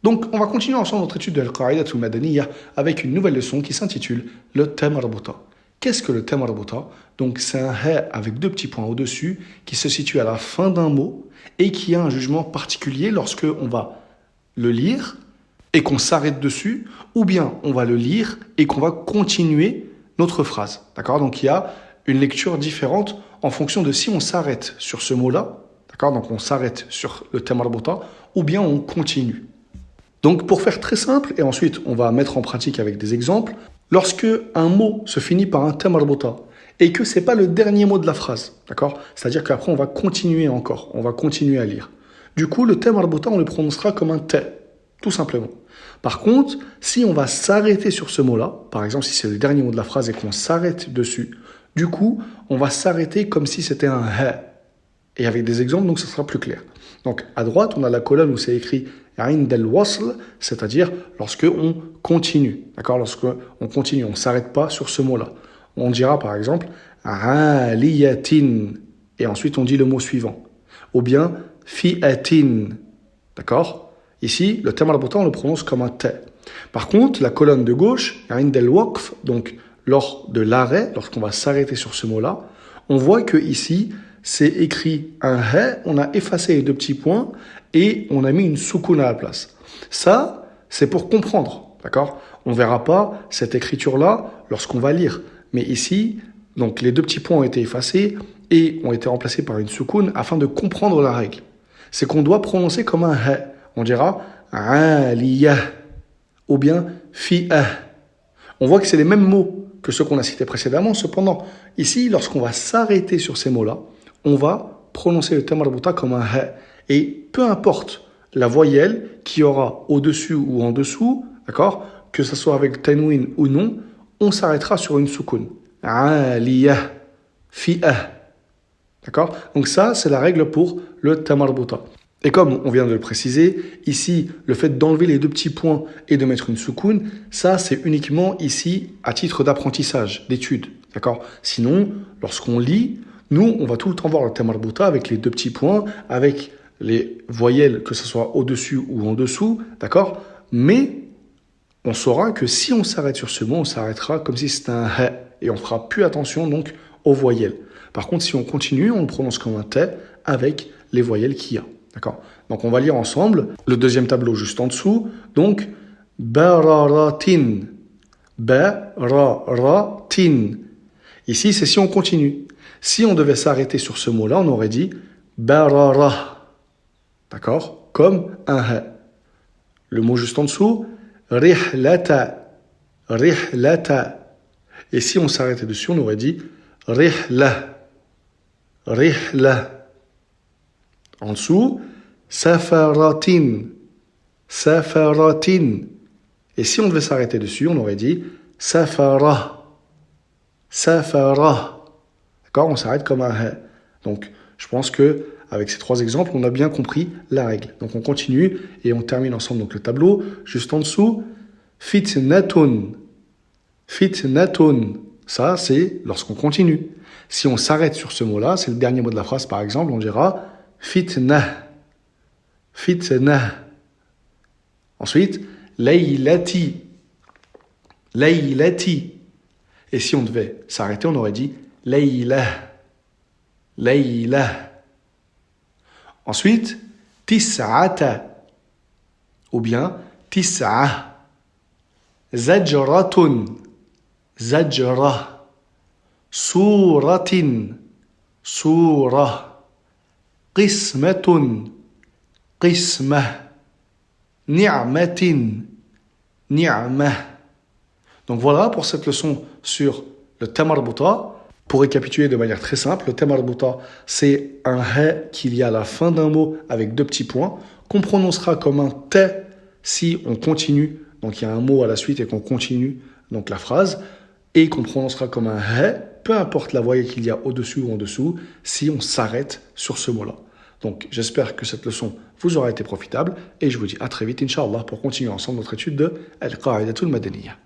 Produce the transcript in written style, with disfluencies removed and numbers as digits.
Donc, on va continuer ensemble notre étude de Al-Qa'ida al-Madaniyya avec une nouvelle leçon qui s'intitule le thème marbuta. Qu'est-ce que le thème marbuta? Donc, c'est un ha avec deux petits points au-dessus qui se situe à la fin d'un mot et qui a un jugement particulier lorsque on va le lire et qu'on s'arrête dessus, ou bien on va le lire et qu'on va continuer notre phrase. D'accord? Donc, il y a une lecture différente en fonction de si on s'arrête sur ce mot-là, d'accord? Donc, on s'arrête sur le thème marbuta, ou bien on continue. Donc, pour faire très simple, et ensuite on va mettre en pratique avec des exemples, lorsque un mot se finit par un thème marbuta et que c'est pas le dernier mot de la phrase, d'accord? C'est-à-dire qu'après on va continuer encore, on va continuer à lire. Du coup, le thème marbuta, on le prononcera comme un t, tout simplement. Par contre, si on va s'arrêter sur ce mot-là, par exemple si c'est le dernier mot de la phrase et qu'on s'arrête dessus, du coup, on va s'arrêter comme si c'était un ha. Et avec des exemples, donc ça sera plus clair. Donc à droite, on a la colonne où c'est écrit عند الوصل, c'est-à-dire lorsque on continue. D'accord? Lorsque on continue, on ne s'arrête pas sur ce mot-là. On dira par exemple عالية et ensuite on dit le mot suivant. Ou bien fi'atin. D'accord? Ici, le thème marbuta, on le prononce comme un t. Par contre, la colonne de gauche, عند الوقف, donc lors de l'arrêt, lorsqu'on va s'arrêter sur ce mot-là, on voit que ici, c'est écrit un ha, on a effacé les deux petits points et on a mis une soukoun à la place. Ça, c'est pour comprendre, d'accord? On ne verra pas cette écriture-là lorsqu'on va lire. Mais ici, donc les deux petits points ont été effacés et ont été remplacés par une soukoun afin de comprendre la règle. C'est qu'on doit prononcer comme un ha. On dira aliyah ou bien fi'ah. On voit que c'est les mêmes mots que ceux qu'on a cités précédemment. Cependant, ici, lorsqu'on va s'arrêter sur ces mots-là, on va prononcer le thème marbuta comme un ha. Et peu importe la voyelle qu'il y aura au-dessus ou en dessous, d'accord, que ce soit avec tanwin ou non, on s'arrêtera sur une soukoun. Aliyah, fi'ah. D'accord? Donc ça, c'est la règle pour le thème marbuta. Et comme on vient de le préciser, ici, le fait d'enlever les deux petits points et de mettre une soukoun, ça, c'est uniquement ici à titre d'apprentissage, d'étude. D'accord? Sinon, lorsqu'on lit, nous, on va tout le temps voir le thème marbuta avec les deux petits points, avec les voyelles, que ce soit au-dessus ou en dessous, d'accord? Mais on saura que si on s'arrête sur ce mot, on s'arrêtera comme si c'était un ha, et on fera plus attention donc aux voyelles. Par contre, si on continue, on le prononce comme un t avec les voyelles qu'il y a, d'accord? Donc on va lire ensemble le deuxième tableau juste en dessous. Donc bararatin, bararatin. Ici, c'est si on continue. Si on devait s'arrêter sur ce mot-là, on aurait dit barara. D'accord? Comme un ha. Le mot juste en dessous, rihlata. Rihlata. Et si on s'arrêtait dessus, on aurait dit rihla. Rihla. En dessous, safaratin. Safaratin. Et si on devait s'arrêter dessus, on aurait dit safara. Safara. D'accord? On s'arrête comme un ha. Donc, je pense que avec ces trois exemples, on a bien compris la règle. Donc, on continue et on termine ensemble donc, le tableau. Juste en dessous, fitnatun. Fitnatun. Ça, c'est lorsqu'on continue. Si on s'arrête sur ce mot-là, c'est le dernier mot de la phrase, par exemple, on dira fitnah. Fitnah. Ensuite, laylati. Laylati. Et si on devait s'arrêter, on aurait dit layla. Layla. Ensuite, tis'ata. Ou bien tis'a. Zajratun. Zajra. Suratin. Sura. Qismatun. Qismah. Ni'matin. Ni'mah. Donc voilà pour cette leçon sur le thème marbuta. Pour récapituler de manière très simple, le thème marbuta, c'est un ha qu'il y a à la fin d'un mot avec deux petits points, qu'on prononcera comme un t si on continue, donc il y a un mot à la suite et qu'on continue donc la phrase, et qu'on prononcera comme un ha, peu importe la voyelle qu'il y a au-dessus ou en dessous, si on s'arrête sur ce mot-là. Donc j'espère que cette leçon vous aura été profitable, et je vous dis à très vite, Inch'Allah, pour continuer ensemble notre étude de Al-Qa'ida al-Madaniyya.